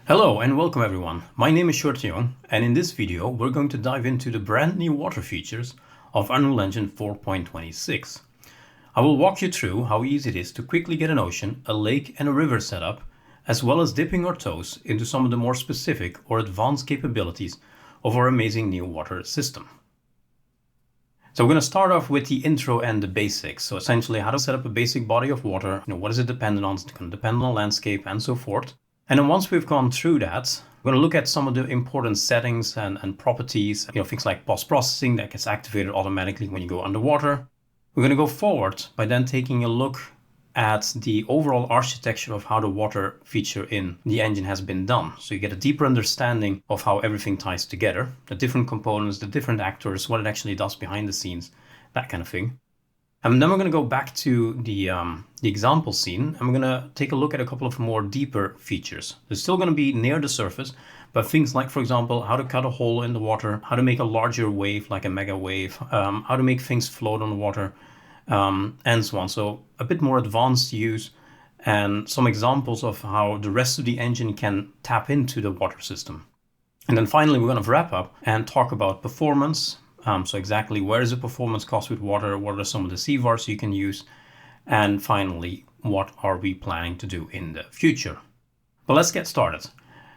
Hello and welcome everyone. My name is Sjoerd de Jong, and in this video we're going to dive into the brand new water features of Unreal Engine 4.26. I will walk you through how easy it is to quickly get an ocean, a lake and a river set up, as well as dipping our toes into some of the more specific or advanced capabilities of our amazing new water system. So we're going to start off with the intro and the basics. So essentially how to set up a basic body of water, what is it dependent on, it's going to depend on landscape and so forth. And then once we've gone through that, we're going to look at some of the important settings and properties, things like post-processing that gets activated automatically when you go underwater. We're going to go forward by then taking a look at the overall architecture of how the water feature in the engine has been done. So you get a deeper understanding of how everything ties together, the different components, the different actors, what it actually does behind the scenes, that kind of thing. And then we're going to go back to the example scene, and we're going to take a look at a couple of more deeper features. They're still going to be near the surface, but things like, for example, how to cut a hole in the water, how to make a larger wave like a mega wave, how to make things float on the water, and so on. So a bit more advanced use and some examples of how the rest of the engine can tap into the water system. And then finally, we're going to wrap up and talk about performance. So exactly where is the performance cost with water? What are some of the CVARs you can use? And finally, what are we planning to do in the future? But let's get started.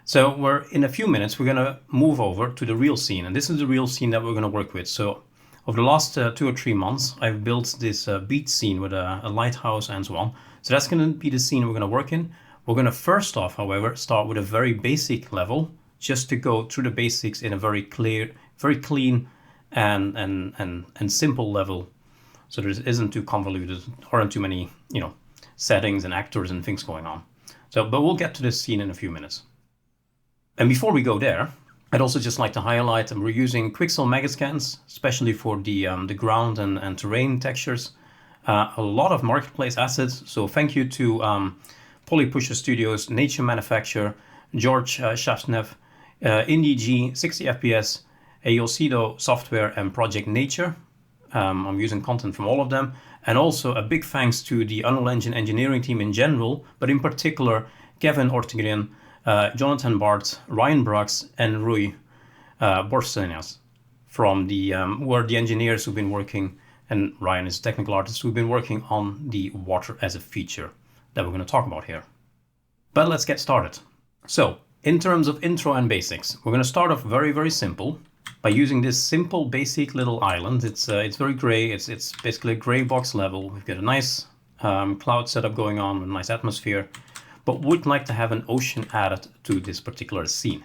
So in a few minutes, we're going to move over to the real scene. And this is the real scene that we're going to work with. So over the last 2 or 3 months, I've built this beach scene with a lighthouse and so on. So that's going to be the scene we're going to work in. We're going to first off, however, start with a very basic level, just to go through the basics in a very clear, very clean, and simple level, so there isn't too convoluted or too many settings and actors and things going on. But we'll get to this scene in a few minutes. And before we go there, I'd also just like to highlight that we're using Quixel Megascans, especially for the ground and terrain textures. A lot of marketplace assets. So thank you to Polypusher Studios, Nature Manufacture, George Shafnev, IndieG, 60 FPS. Eosido Software and Project Nature. I'm using content from all of them. And also a big thanks to the Unreal Engine engineering team in general, but in particular, Kevin Ortegren, Jonathan Bart, Ryan Brooks, and Rui Borsenas from who are the engineers who've been working, and Ryan is a technical artist who've been working on the water as a feature that we're going to talk about here. But let's get started. So in terms of intro and basics, we're going to start off very, very simple. By using this simple, basic little island. It's very gray. It's basically a gray box level. We've got a nice cloud setup going on with a nice atmosphere, but would like to have an ocean added to this particular scene.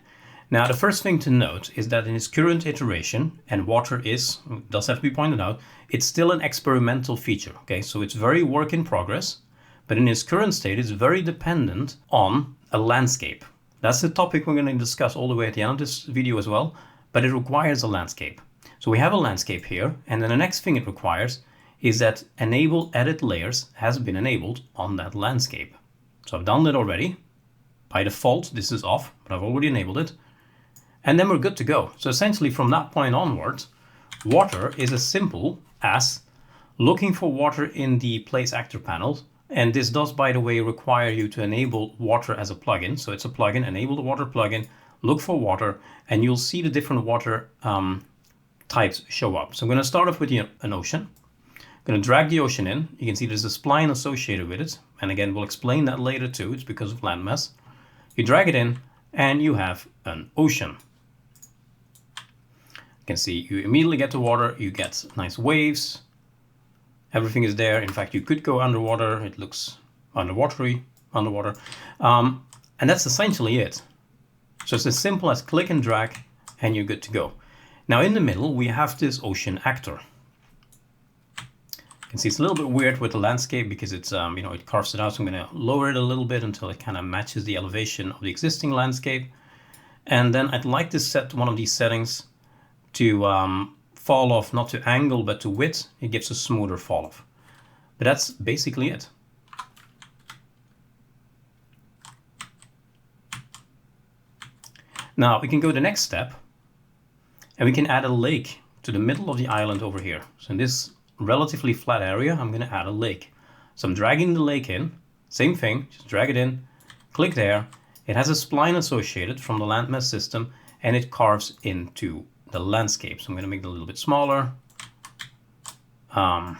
Now, the first thing to note is that in its current iteration, and water does have to be pointed out, it's still an experimental feature. Okay, so it's very work in progress, but in its current state, it's very dependent on a landscape. That's the topic we're going to discuss all the way at the end of this video as well. But it requires a landscape. So we have a landscape here, and then the next thing it requires is that enable edit layers has been enabled on that landscape. So I've done that already. By default, this is off, but I've already enabled it. And then we're good to go. So essentially from that point onwards, water is as simple as looking for water in the place actor panel. And this does, by the way, require you to enable water as a plugin. So it's a plugin, enable the water plugin, look for water, and you'll see the different water types show up. So I'm going to start off with an ocean. I'm going to drag the ocean in. You can see there's a spline associated with it. And again, we'll explain that later too. It's because of landmass. You drag it in and you have an ocean. You can see you immediately get to water. You get nice waves. Everything is there. In fact, you could go underwater. It looks underwater. And that's essentially it. So it's as simple as click and drag and you're good to go. Now in the middle, we have this ocean actor. You can see it's a little bit weird with the landscape because it's, it carves it out. So I'm going to lower it a little bit until it kind of matches the elevation of the existing landscape. And then I'd like to set one of these settings to fall off, not to angle, but to width. It gives a smoother fall off. But that's basically it. Now we can go the next step and we can add a lake to the middle of the island over here. So in this relatively flat area, I'm going to add a lake. So I'm dragging the lake in, same thing, just drag it in, click there, It has a spline associated from the landmass system, and it carves into the landscape. So I'm going to make it a little bit smaller. And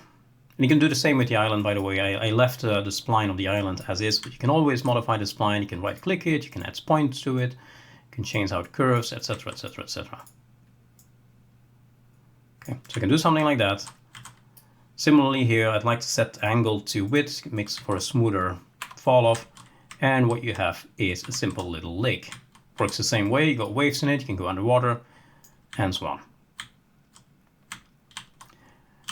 you can do the same with the island, by the way. I left the spline of the island as is, but you can always modify the spline. You can right click it, you can add points to it, you can change how it curves, etc, etc, etc. Okay, so you can do something like that. Similarly here, I'd like to set angle to width, it makes for a smoother fall off. And what you have is a simple little lake. Works the same way, you got waves in it, you can go underwater, and so on.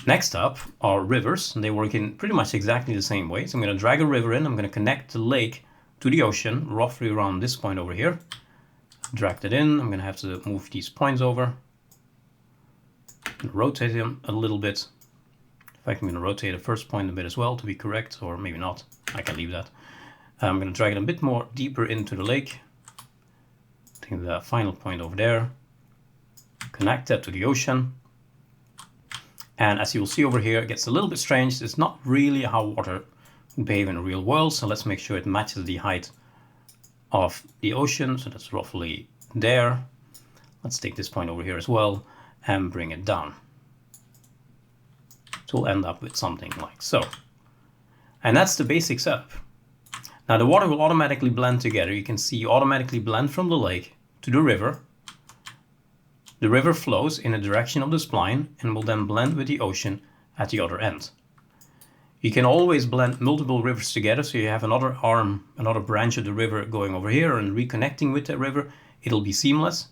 Next up are rivers, and they work in pretty much exactly the same way. So I'm going to drag a river in, I'm going to connect the lake to the ocean, roughly around this point over here. Drag that in, I'm going to have to move these points over. And rotate them a little bit. In fact, I'm going to rotate the first point a bit as well to be correct, or maybe not, I can leave that. I'm going to drag it a bit more deeper into the lake. Take the final point over there, connect that to the ocean. And as you will see over here, it gets a little bit strange. It's not really how water would behave in the real world. So let's make sure it matches the height of the ocean. So that's roughly there. Let's take this point over here as well and bring it down. So we'll end up with something like so. And that's the basic setup. Now the water will automatically blend together. You can see automatically blend from the lake to the river. The river flows in the direction of the spline and will then blend with the ocean at the other end. You can always blend multiple rivers together, so you have another arm, another branch of the river going over here and reconnecting with that river. It'll be seamless.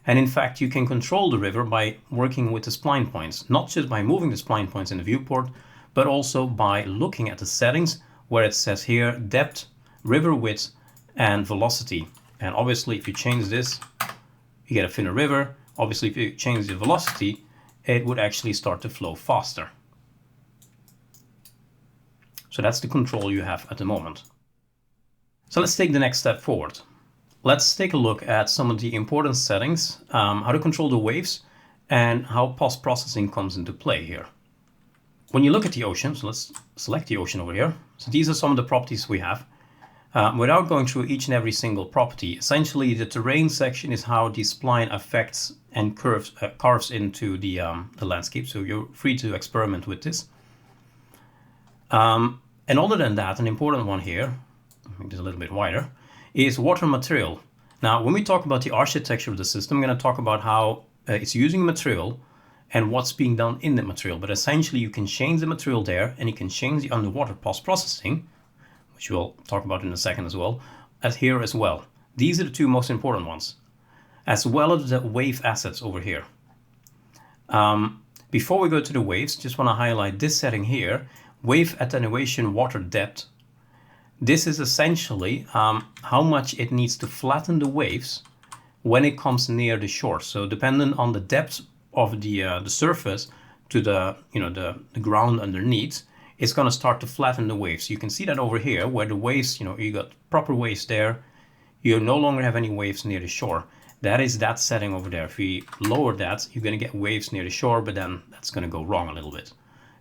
And in fact, you can control the river by working with the spline points, not just by moving the spline points in the viewport, but also by looking at the settings where it says here depth, river width, and velocity. And obviously, if you change this, you get a thinner river. Obviously, if you change the velocity, it would actually start to flow faster. So that's the control you have at the moment. So let's take the next step forward. Let's take a look at some of the important settings, how to control the waves, and how post-processing comes into play here. When you look at the ocean, so let's select the ocean over here. So these are some of the properties we have. Without going through each and every single property, essentially the terrain section is how the spline affects and carves into the landscape. So you're free to experiment with this. And other than that, an important one here, make this a little bit wider, is water material. Now, when we talk about the architecture of the system, I'm going to talk about how it's using material and what's being done in the material. But essentially, you can change the material there, and you can change the underwater post-processing, which we'll talk about in a second as well, as here as well. These are the two most important ones, as well as the wave assets over here. Before we go to the waves, just want to highlight this setting here, wave attenuation water depth. This is essentially how much it needs to flatten the waves when it comes near the shore. So dependent on the depth of the surface to the ground underneath, it's going to start to flatten the waves. You can see that over here where the waves, you got proper waves there. You no longer have any waves near the shore. That is that setting over there. If we lower that, you're going to get waves near the shore, but then that's going to go wrong a little bit.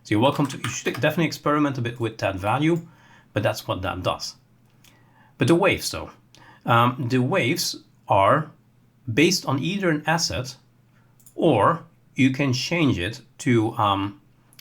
So you should definitely experiment a bit with that value, but that's what that does. But the waves though, the waves are based on either an asset, or you can change it to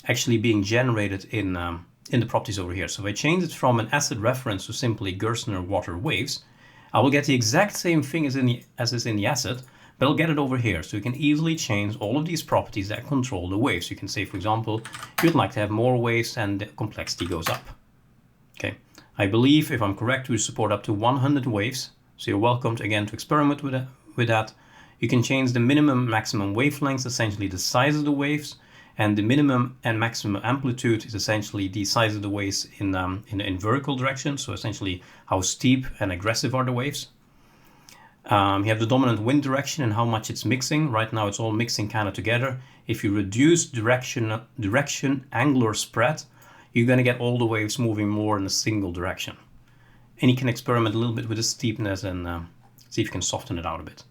actually being generated in the properties over here. So if I change it from an asset reference to simply Gerstner water waves, I will get the exact same thing as is in the asset, but I'll get it over here. So you can easily change all of these properties that control the waves. You can say, for example, you'd like to have more waves and the complexity goes up. Okay, I believe, if I'm correct, we support up to 100 waves. So you're welcome to, again, to experiment with that. You can change the minimum maximum wavelengths, essentially the size of the waves, and the minimum and maximum amplitude is essentially the size of the waves in vertical direction. So essentially how steep and aggressive are the waves. You have the dominant wind direction and how much it's mixing. Right now it's all mixing kind of together. If you reduce direction angular spread, you're going to get all the waves moving more in a single direction. And you can experiment a little bit with the steepness and see if you can soften it out a bit.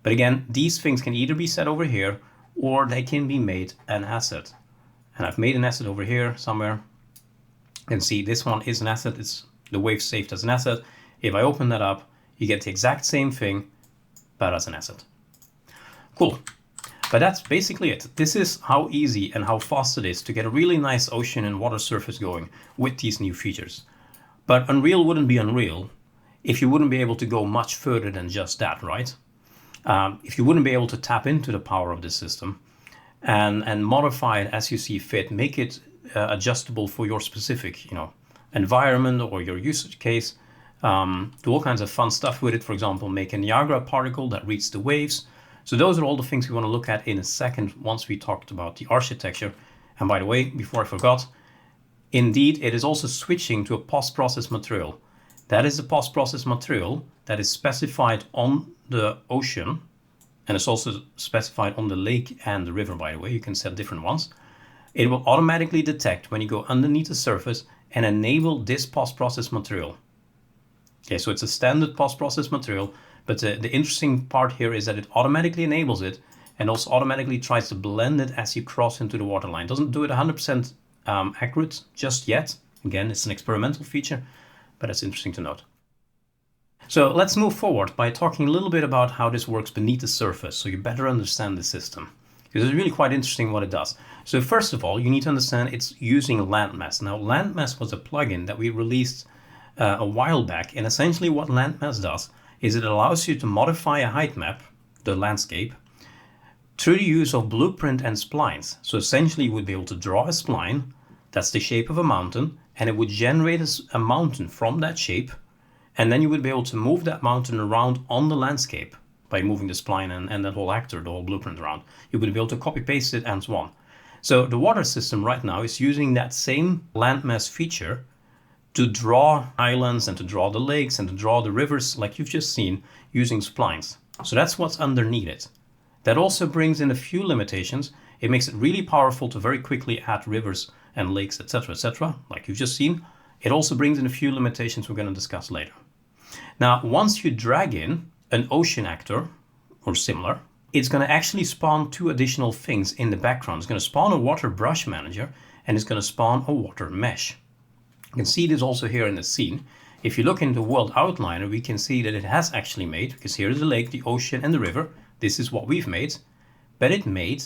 But again, these things can either be set over here or they can be made an asset. And I've made an asset over here somewhere. You can see this one is an asset. It's the wave saved as an asset. If I open that up, You get the exact same thing, but as an asset. Cool. But that's basically it. This is how easy and how fast it is to get a really nice ocean and water surface going with these new features. But Unreal wouldn't be Unreal if you wouldn't be able to go much further than just that, right? If you wouldn't be able to tap into the power of this system and modify it as you see fit, make it adjustable for your specific, environment or your usage case, do all kinds of fun stuff with it. For example, make a Niagara particle that reads the waves. So those are all the things we want to look at in a second once we talked about the architecture. And by the way, before I forgot, indeed, it is also switching to a post-process material. That is the post-process material that is specified on the ocean, and it's also specified on the lake and the river, by the way. You can set different ones. It will automatically detect when you go underneath the surface and enable this post-process material. Okay, so it's a standard post-process material, but the interesting part here is that it automatically enables it and also automatically tries to blend it as you cross into the waterline. It doesn't do it 100% accurate just yet. Again, it's an experimental feature, but it's interesting to note. So let's move forward by talking a little bit about how this works beneath the surface so you better understand the system. Because it's really quite interesting what it does. So first of all, you need to understand it's using Landmass. Now, Landmass was a plugin that we released a while back, and essentially what Landmass does is it allows you to modify a height map, the landscape, through the use of blueprint and splines. So essentially you would be able to draw a spline, that's the shape of a mountain, and it would generate a mountain from that shape, and then you would be able to move that mountain around on the landscape by moving the spline and that whole actor, the whole blueprint around. You would be able to copy paste it and so on. So the water system right now is using that same landmass feature to draw islands and to draw the lakes and to draw the rivers like you've just seen using splines. So that's what's underneath it. That also brings in a few limitations. It makes it really powerful to very quickly add rivers and lakes, etc., like you've just seen. It also brings in a few limitations we're going to discuss later. Now, once you drag in an ocean actor or similar, it's going to actually spawn two additional things in the background. It's going to spawn a water brush manager and it's going to spawn a water mesh. You can see this also here in the scene. If you look into World Outliner, we can see that it has actually made, because here is the lake, the ocean and the river. This is what we've made, but it made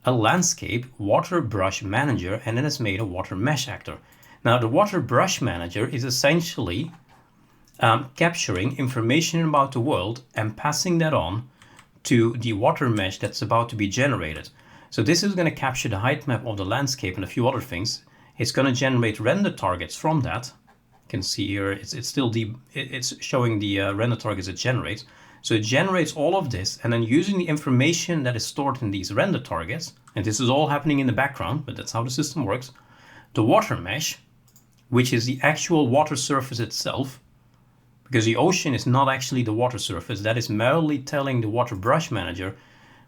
a landscape water brush manager and then it's made a water mesh actor. Now the water brush manager is essentially capturing information about the world and passing that on to the water mesh that's about to be generated. So this is going to capture the height map of the landscape and a few other things. It's going to generate render targets from that. You can see here it's showing the render targets it generates. So it generates all of this, and then using the information that is stored in these render targets, and this is all happening in the background, but that's how the system works, the water mesh, which is the actual water surface itself, because the ocean is not actually the water surface, that is merely telling the water brush manager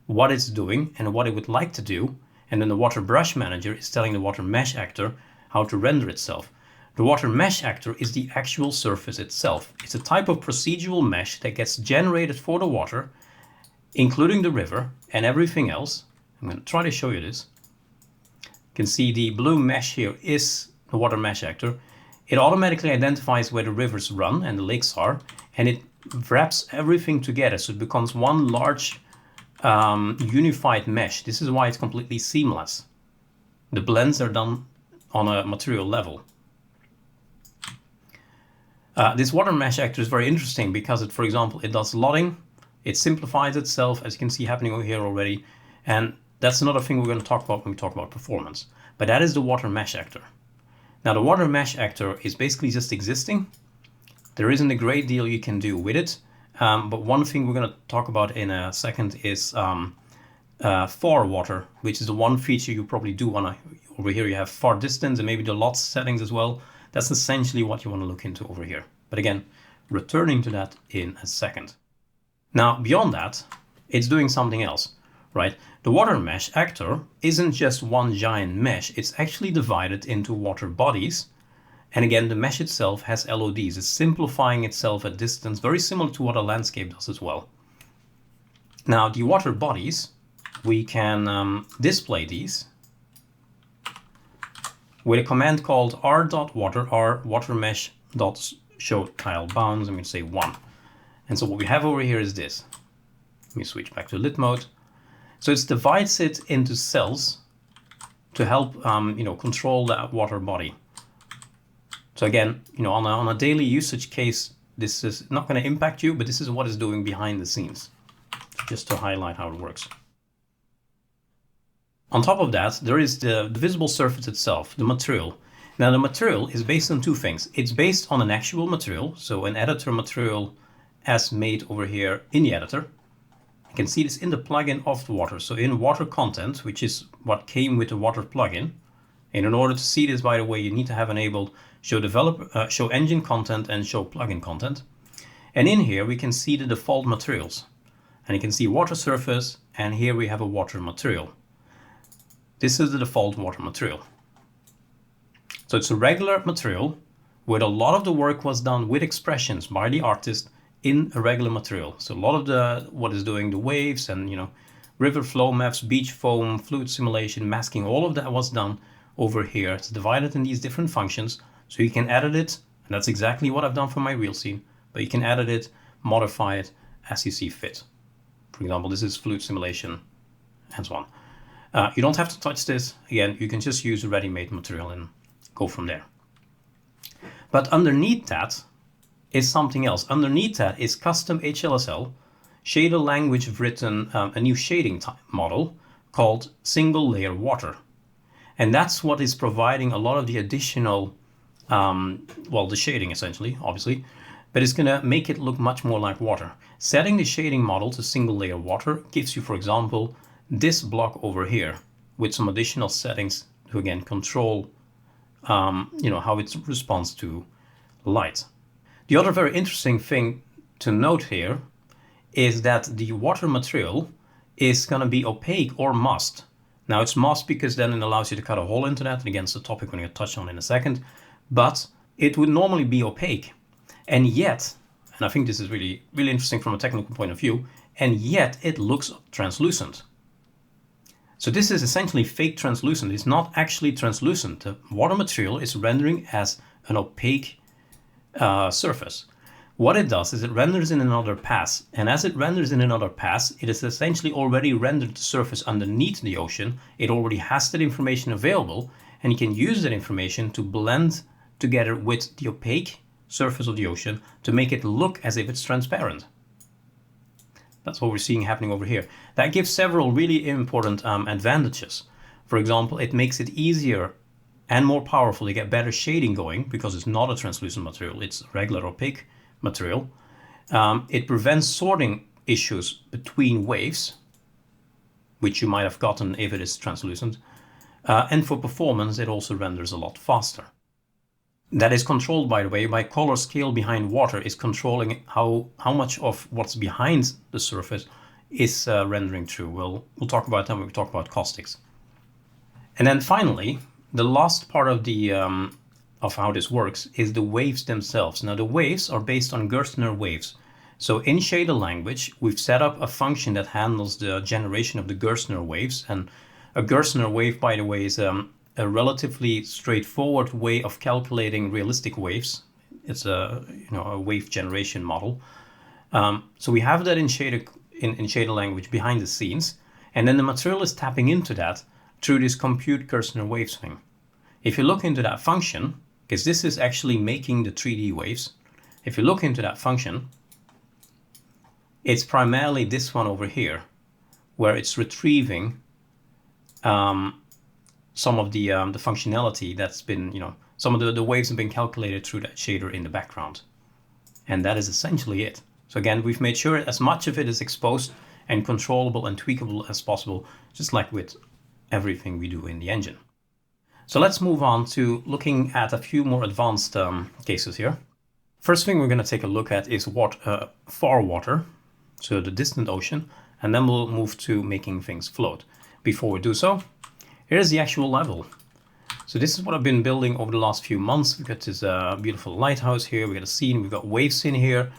what it's doing and what it would like to do, and then the water brush manager is telling the water mesh actor how to render itself. The water mesh actor is the actual surface itself. It's a type of procedural mesh that gets generated for the water, including the river and everything else. I'm going to try to show you this. You can see the blue mesh here is the water mesh actor. It automatically identifies where the rivers run and the lakes are, and it wraps everything together so it becomes one large unified mesh. This is why it's completely seamless. The blends are done on a material level. This water mesh actor is very interesting because it, for example, it does lotting, it simplifies itself, as you can see happening over here already, and that's another thing we're going to talk about when we talk about performance. But that is the water mesh actor. Now the water mesh actor is basically just existing. There isn't a great deal you can do with it, but one thing we're going to talk about in a second is far water, which is the one feature you probably do want to. Over here you have far distance and maybe the LOT settings as well. That's essentially what you want to look into over here. But again, returning to that in a second. Now, beyond that, it's doing something else, right? The water mesh actor isn't just one giant mesh. It's actually divided into water bodies. And again, the mesh itself has LODs. It's simplifying itself at distance, very similar to what a landscape does as well. Now, the water bodies, we can display these with a command called r.water, r water mesh.show tile bounds. I'm going to say 1. And so what we have over here is this. Let me switch back to lit mode. So it divides it into cells to help control that water body. So again, on a daily usage case, this is not going to impact you, but this is what it's doing behind the scenes, just to highlight how it works. On top of that, there is the visible surface itself, the material. Now the material is based on two things. It's based on an actual material, so an editor material as made over here in the editor. You can see this in the plugin of the water. So in water content, which is what came with the water plugin. And in order to see this, by the way, you need to have enabled show engine content and show plugin content. And in here we can see the default materials. And you can see water surface, and here we have a water material. This is the default water material. So it's a regular material where a lot of the work was done with expressions by the artist in a regular material. So a lot of what is doing the waves and river flow maps, beach foam, fluid simulation, masking, all of that was done over here. It's divided in these different functions, so you can edit it, and that's exactly what I've done for my real scene, but you can edit it, modify it as you see fit. For example, this is fluid simulation and so on. You don't have to touch this. Again, you can just use a ready-made material and go from there. But underneath that is something else. Underneath that is custom HLSL, shader language written a new shading model called single layer water. And that's what is providing a lot of the additional, the shading essentially, obviously, but it's going to make it look much more like water. Setting the shading model to single layer water gives you, for example, this block over here with some additional settings to again control how it responds to light. The other very interesting thing to note here is that the water material is going to be opaque or masked. Now it's masked because then it allows you to cut a hole into that, and again, it's a topic we're going to touch on in a second, but it would normally be opaque. And yet, and I think this is really, really interesting from a technical point of view, and yet it looks translucent. So this is essentially fake translucent. It's not actually translucent. The water material is rendering as an opaque surface. What it does is it renders in another pass, and as it renders in another pass, it is essentially already rendered the surface underneath the ocean. It already has that information available, and you can use that information to blend together with the opaque surface of the ocean to make it look as if it's transparent. That's what we're seeing happening over here. That gives several really important advantages. For example, it makes it easier and more powerful to get better shading going because it's not a translucent material, it's a regular opaque material. It prevents sorting issues between waves, which you might have gotten if it is translucent. And for performance, it also renders a lot faster. That is controlled, by the way, by color scale behind water is controlling how much of what's behind the surface is rendering true. We'll talk about that when we talk about caustics. And then finally, the last part of the of how this works is the waves themselves. Now the waves are based on Gerstner waves. So in shader language, we've set up a function that handles the generation of the Gerstner waves. And a Gerstner wave, by the way, is a relatively straightforward way of calculating realistic waves. It's a wave generation model. So we have that in shader language behind the scenes, and then the material is tapping into that through this compute Gerstner waves thing. If you look into that function, because this is actually making the 3D waves, if you look into that function, it's primarily this one over here, where it's retrieving some of the functionality that's been, some of the waves have been calculated through that shader in the background. And that is essentially it. So again, we've made sure as much of it is exposed and controllable and tweakable as possible, just like with everything we do in the engine. So let's move on to looking at a few more advanced cases here. First thing we're going to take a look at is far water, so the distant ocean, and then we'll move to making things float. Before we do so, here's the actual level. So this is what I've been building over the last few months. We've got this beautiful lighthouse here, we've got a scene, we've got waves in here,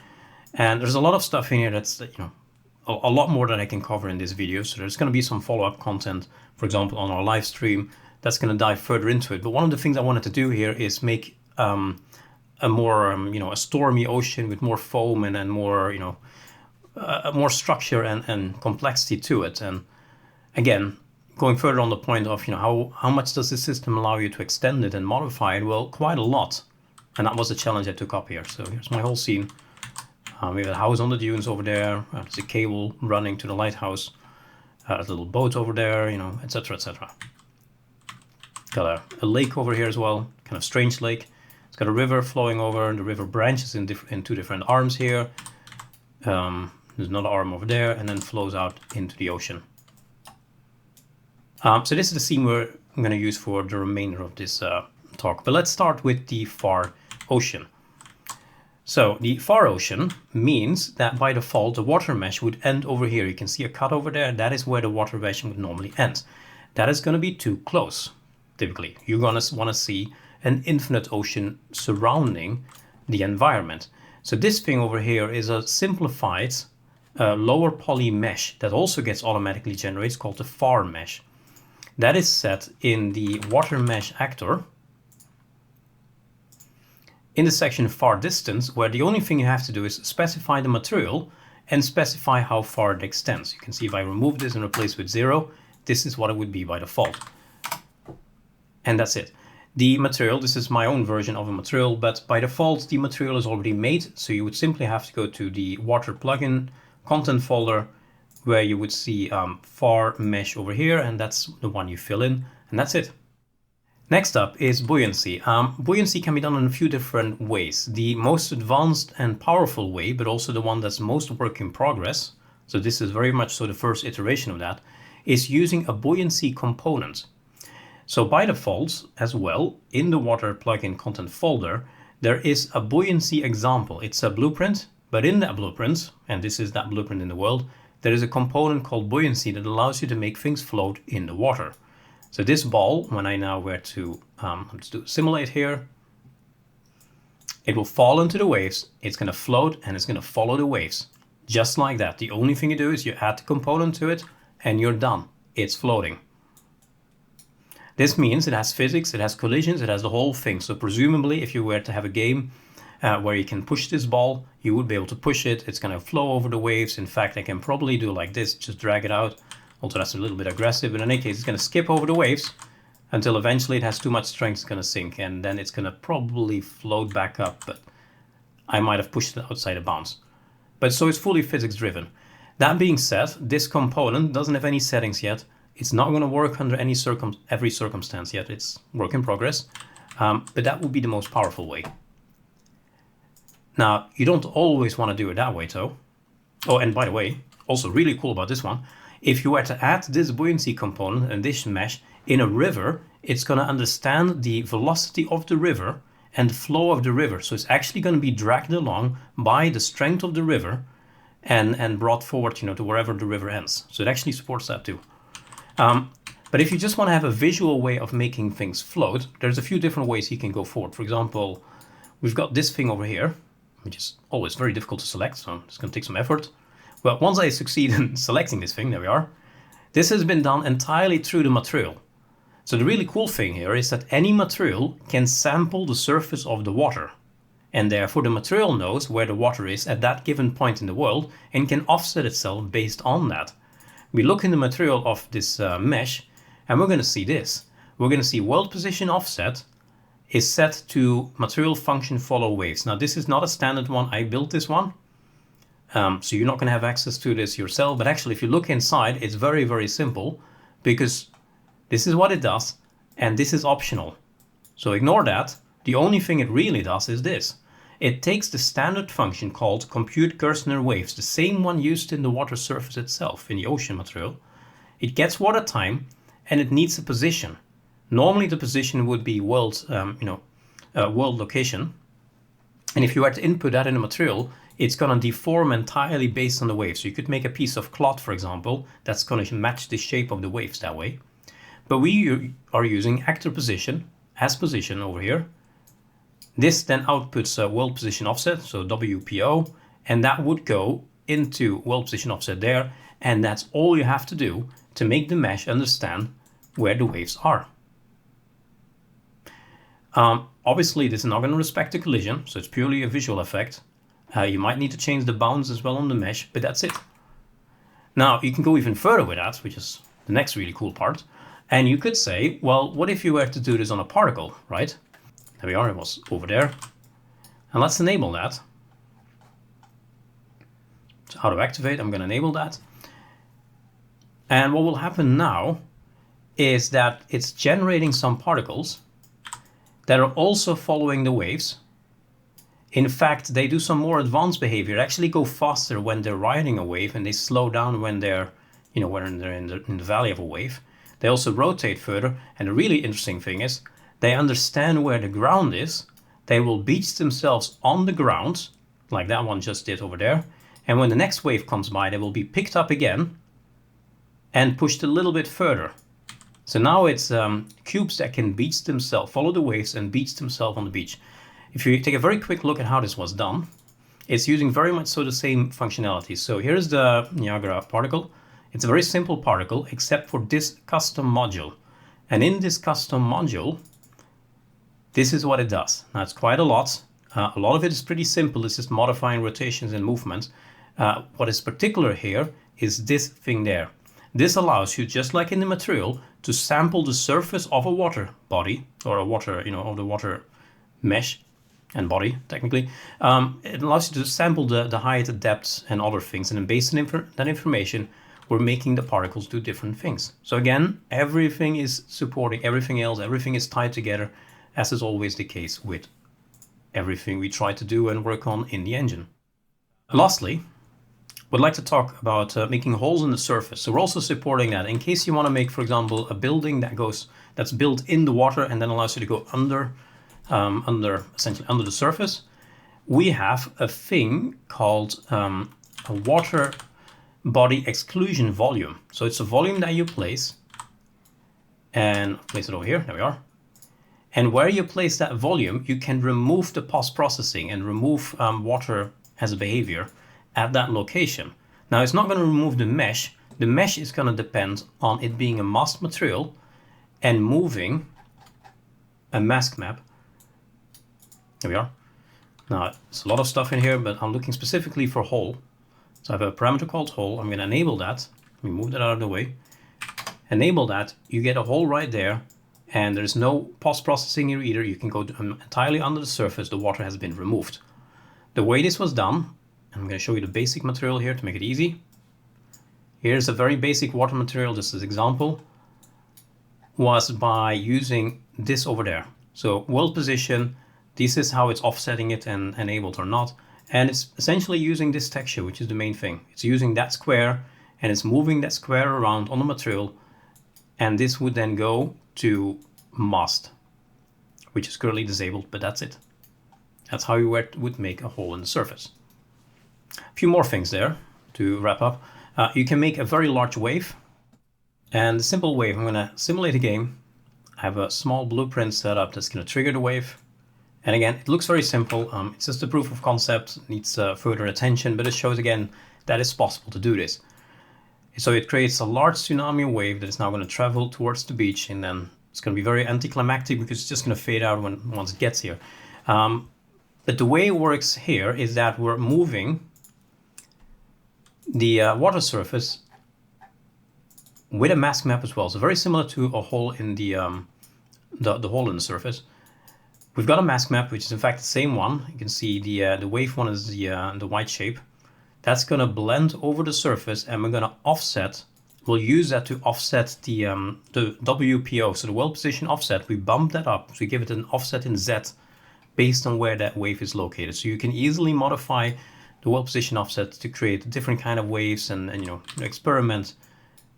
and there's a lot of stuff in here that's a lot more than I can cover in this video. So there's going to be some follow-up content, for example, on our live stream that's going to dive further into it. But one of the things I wanted to do here is make a more, a stormy ocean with more foam and more, more structure and complexity to it. And again, going further on the point of, how much does the system allow you to extend it and modify it? Well, quite a lot. And that was the challenge I took up here. So here's my whole scene. We have a house on the dunes over there. There's a cable running to the lighthouse. A little boat over there, etc., etc. Got a lake over here as well, kind of strange lake. It's got a river flowing over, and the river branches in two different arms here. There's another arm over there, and then flows out into the ocean. So this is the scene I'm going to use for the remainder of this talk. But let's start with the far ocean. So the far ocean means that by default the water mesh would end over here. You can see a cut over there. That is where the water mesh would normally end. That is going to be too close. Typically, you're going to want to see an infinite ocean surrounding the environment. So this thing over here is a simplified lower poly mesh that also gets automatically generated, called the far mesh. That is set in the water mesh actor in the section far distance, where the only thing you have to do is specify the material and specify how far it extends. You can see if I remove this and replace with 0, this is what it would be by default. And that's it. The material, this is my own version of a material, but by default the material is already made, so you would simply have to go to the water plugin content folder, where you would see far mesh over here, and that's the one you fill in, and that's it. Next up is buoyancy. Buoyancy can be done in a few different ways. The most advanced and powerful way, but also the one that's most work in progress, so this is very much so the first iteration of that, is using a buoyancy component. So by default as well, in the water plugin content folder, there is a buoyancy example. It's a blueprint, but in that blueprint, and this is that blueprint in the world, there is a component called buoyancy that allows you to make things float in the water. So this ball, when I now were to, let's do simulate here, it will fall into the waves, it's going to float, and it's going to follow the waves. Just like that. The only thing you do is you add the component to it, and you're done. It's floating. This means it has physics, it has collisions, it has the whole thing. So presumably, if you were to have a game where you can push this ball, you would be able to push it. It's going to flow over the waves. In fact, I can probably do like this, just drag it out. Also, that's a little bit aggressive, but in any case, it's going to skip over the waves until eventually it has too much strength, it's going to sink, and then it's going to probably float back up, but I might have pushed it outside of bounds. But so it's fully physics driven. That being said, this component doesn't have any settings yet. It's not going to work under every circumstance yet. It's work in progress, but that would be the most powerful way. Now, you don't always want to do it that way, though. Oh, and by the way, also really cool about this one, if you were to add this buoyancy component and this mesh in a river, it's going to understand the velocity of the river and the flow of the river. So it's actually going to be dragged along by the strength of the river and brought forward, to wherever the river ends. So it actually supports that too. But if you just want to have a visual way of making things float, there's a few different ways you can go forward. For example, we've got this thing over here, which is always very difficult to select, so it's going to take some effort. Well, once I succeed in selecting this thing, there we are. This has been done entirely through the material. So the really cool thing here is that any material can sample the surface of the water. And therefore the material knows where the water is at that given point in the world and can offset itself based on that. We look in the material of this mesh, and we're going to see this. We're going to see world position offset is set to material function follow waves. Now this is not a standard one. I built this one. So you're not going to have access to this yourself, but actually if you look inside, it's very, very simple, because this is what it does, and this is optional. So ignore that. The only thing it really does is this. It takes the standard function called compute Gerstner waves, the same one used in the water surface itself, in the ocean material. It gets water time, and it needs a position. Normally the position would be world location. And if you were to input that in the material, it's going to deform entirely based on the wave. So you could make a piece of cloth, for example, that's going to match the shape of the waves that way. But we are using actor position as position over here. This then outputs a world position offset, so WPO, and that would go into world position offset there. And that's all you have to do to make the mesh understand where the waves are. Obviously, this is not going to respect the collision, so it's purely a visual effect. You might need to change the bounds as well on the mesh, but that's it. Now, you can go even further with that, which is the next really cool part. And you could say, well, what if you were to do this on a particle, right? There we are, it was over there. And let's enable that. So auto activate, I'm going to enable that. And what will happen now is that it's generating some particles that are also following the waves. In fact, they do some more advanced behavior. They actually go faster when they're riding a wave, and they slow down when they're, when they're in the valley of a wave. They also rotate further, and the really interesting thing is they understand where the ground is. They will beach themselves on the ground, like that one just did over there. And when the next wave comes by, they will be picked up again and pushed a little bit further. So now it's cubes that can beach themselves, follow the waves and beach themselves on the beach. If you take a very quick look at how this was done, it's using very much so the same functionality. So here's the Niagara particle. It's a very simple particle except for this custom module. And in this custom module, this is what it does. Now it's quite a lot. A lot of it is pretty simple. It's just modifying rotations and movements. What is particular here is this thing there. This allows you, just like in the material, to sample the surface of a water body, or a water, of the water mesh and body, technically. It allows you to sample the height, the depths, and other things. And then based on that information, we're making the particles do different things. So again, everything is supporting everything else. Everything is tied together, as is always the case with everything we try to do and work on in the engine. Lastly, would like to talk about making holes in the surface. So we're also supporting that in case you want to make, for example, a building that's built in the water and then allows you to go essentially under the surface. We have a thing called a water body exclusion volume. So it's a volume that you place, and place it over here. There we are. And where you place that volume, you can remove the post-processing and remove water as a behavior at that location. Now it's not going to remove the mesh. The mesh is going to depend on it being a masked material and moving a mask map. There we are. Now it's a lot of stuff in here, but I'm looking specifically for hole. So I have a parameter called hole. I'm going to enable that. Let me move that out of the way. Enable that. You get a hole right there, and there's no post-processing here either. You can go entirely under the surface. The water has been removed. The way this was done, I'm going to show you the basic material here to make it easy. Here's a very basic water material, just as example, was by using this over there. So world position, this is how it's offsetting it and enabled or not. And it's essentially using this texture, which is the main thing. It's using that square and it's moving that square around on the material. And this would then go to masked, which is currently disabled, but that's it. That's how you would make a hole in the surface. A few more things there to wrap up. You can make a very large wave. And the simple wave, I'm going to simulate a game. I have a small blueprint set up that's going to trigger the wave. And again, it looks very simple. It's just a proof of concept, it needs further attention, but it shows again that it's possible to do this. So it creates a large tsunami wave that is now going to travel towards the beach, and then it's going to be very anticlimactic because it's just going to fade out once it gets here. But the way it works here is that we're moving the water surface with a mask map as well. So very similar to a hole in the hole in the surface. We've got a mask map, which is in fact the same one. You can see the wave one is the white shape. That's going to blend over the surface, and we're going to offset. We'll use that to offset the WPO, so the world position offset. We bump that up, so we give it an offset in Z based on where that wave is located. So you can easily modify the world position offset to create different kind of waves and experiment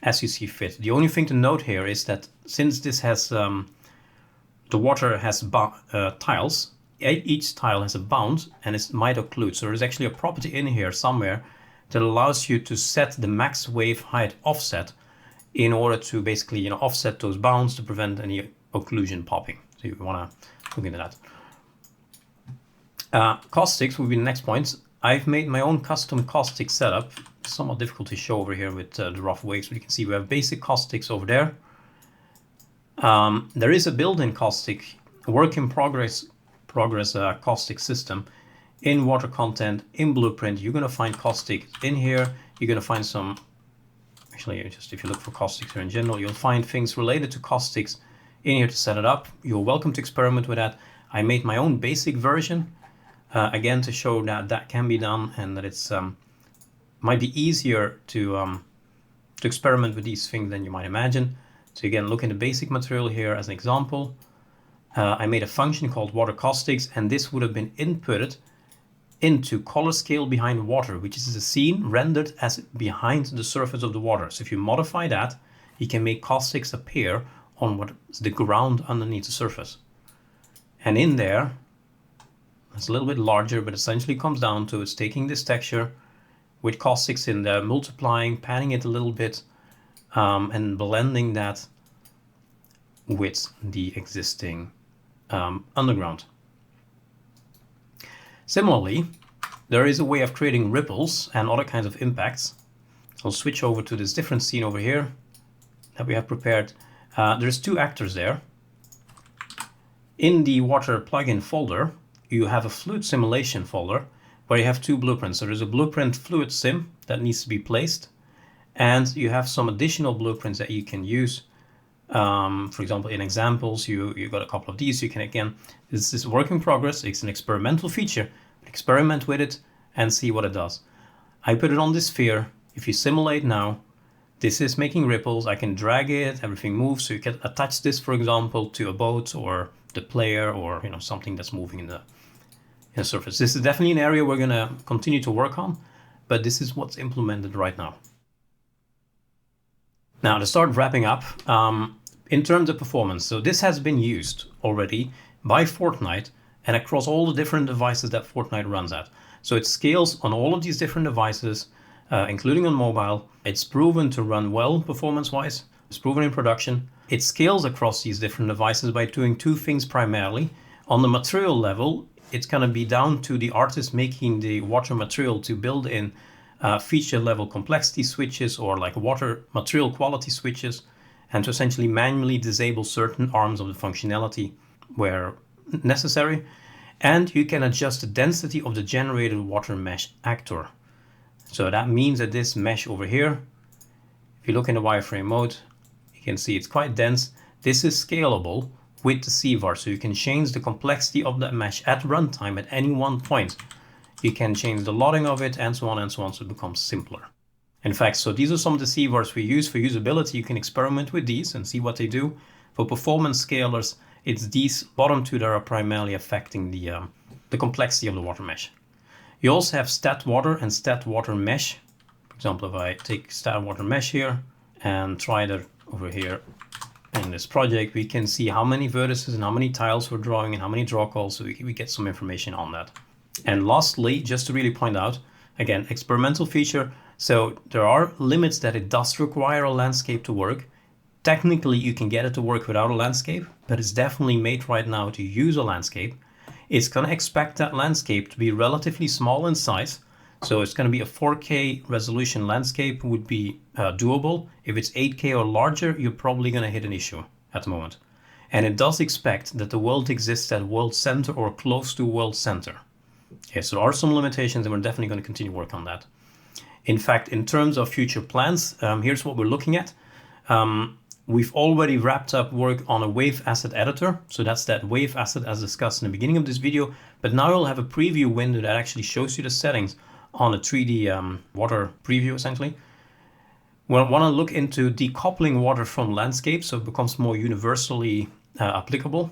as you see fit. The only thing to note here is that since this has the water has tiles, each tile has a bound and it's might occlude. So there's actually a property in here somewhere that allows you to set the max wave height offset in order to basically offset those bounds to prevent any occlusion popping. So you want to look into that. Caustics will be the next point. I've made my own custom caustic setup. Somewhat difficult to show over here with the rough waves, but you can see we have basic caustics over there. There is a built-in caustic, a work in progress progress caustic system in water content, in Blueprint. You're going to find caustic in here. You're going to find some, actually, just if you look for caustics here in general, you'll find things related to caustics in here to set it up. You're welcome to experiment with that. I made my own basic version, again, to show that that can be done and that it's might be easier to experiment with these things than you might imagine. So again, look in the basic material here as an example. I made a function called water caustics, and this would have been inputted into color scale behind water, which is a scene rendered as behind the surface of the water. So if you modify that, you can make caustics appear on what is the ground underneath the surface. And in there, it's a little bit larger, but essentially comes down to it's taking this texture with caustics in there, multiplying, panning it a little bit, and blending that with the existing underground. Similarly, there is a way of creating ripples and other kinds of impacts. I'll switch over to this different scene over here that we have prepared. There's two actors there. In the water plugin folder, you have a fluid simulation folder where you have two blueprints. So there's a blueprint fluid sim that needs to be placed, and you have some additional blueprints that you can use. For example, in examples, you got a couple of these. You can, again, this is work in progress. It's an experimental feature. Experiment with it and see what it does. I put it on this sphere. If you simulate now, this is making ripples. I can drag it, everything moves. So you can attach this, for example, to a boat or the player, or something that's moving in the surface. This is definitely an area we're going to continue to work on, but this is what's implemented right now. Now, to start wrapping up, in terms of performance, so this has been used already by Fortnite and across all the different devices that Fortnite runs at. So it scales on all of these different devices, including on mobile. It's proven to run well performance-wise. It's proven in production. It scales across these different devices by doing two things primarily. On the material level, it's going to be down to the artist making the water material to build in feature level complexity switches or like water material quality switches, and to essentially manually disable certain arms of the functionality where necessary. And you can adjust the density of the generated water mesh actor. So that means that this mesh over here, if you look in the wireframe mode, you can see it's quite dense. This is scalable with the CVAR, so you can change the complexity of that mesh at runtime at any one point. You can change the loading of it and so on, so it becomes simpler. In fact, so these are some of the CVARs we use for usability. You can experiment with these and see what they do. For performance scalers, it's these bottom two that are primarily affecting the complexity of the water mesh. You also have stat water and stat water mesh. For example, if I take stat water mesh here and try that over here in this project, we can see how many vertices and how many tiles we're drawing and how many draw calls, so we get some information on that. And lastly, just to really point out, again, experimental feature. So there are limits that it does require a landscape to work. Technically, you can get it to work without a landscape, but it's definitely made right now to use a landscape. It's going to expect that landscape to be relatively small in size. So it's going to be a 4K resolution landscape would be doable. If it's 8K or larger, you're probably going to hit an issue at the moment. And it does expect that the world exists at world center or close to world center. Okay, so there are some limitations, and we're definitely going to continue work on that. In fact, in terms of future plans, here's what we're looking at. We've already wrapped up work on a wave asset editor. So that's that wave asset as discussed in the beginning of this video. But now you'll have a preview window that actually shows you the settings on a 3D water preview, essentially. We'll want to look into decoupling water from landscape so it becomes more universally applicable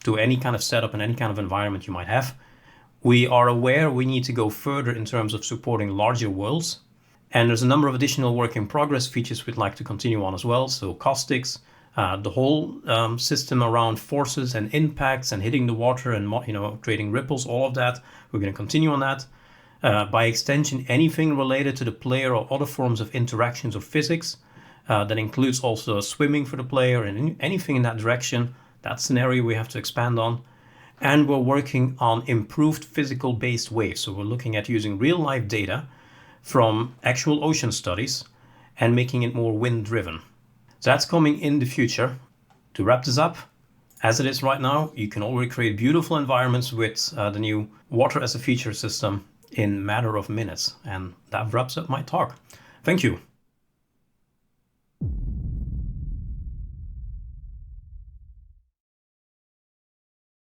to any kind of setup and any kind of environment you might have. We are aware we need to go further in terms of supporting larger worlds. And there's a number of additional work in progress features we'd like to continue on as well. So caustics, the whole system around forces and impacts and hitting the water and creating ripples, all of that. We're going to continue on that. By extension, anything related to the player or other forms of interactions or physics. That includes also swimming for the player and anything in that direction. That's an area we have to expand on. And we're working on improved physical-based waves. So we're looking at using real-life data from actual ocean studies and making it more wind-driven. So that's coming in the future. To wrap this up, As it is right now, you can already create beautiful environments with the new Water as a Feature system in a matter of minutes. And that wraps up my talk. Thank you.